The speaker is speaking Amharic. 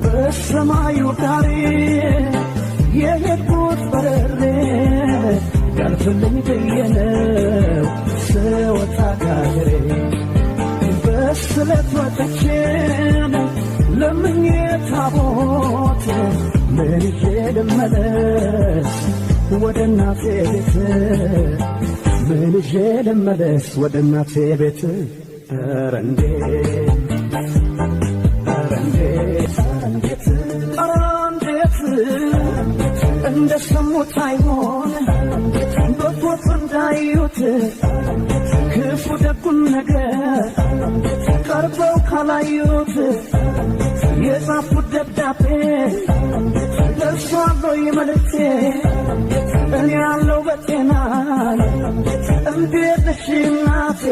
በሰማዩ ዳሬ የሄድኩት በረሬ ያልፍልኝ ብዬነው ስወጣ ካገሬ በስለት ወጥቼን ለምኜ ታቦት ምን ይዤ ልመለስ ወደ እናቴ ቤት ምን ይዤ ልመለስ ወደ እናቴ ቤት ኧረ እንዴት እንደ ሰሙት አይሆን በፎት እንዳዩት ክፉ ደጉን ነገር ቀርበው ካላዩት የጻፉት ደብዳቤ ደርሷለሁ መልእክቴ እኔ ያለው በጤና እንዴት ነሽ እናቴ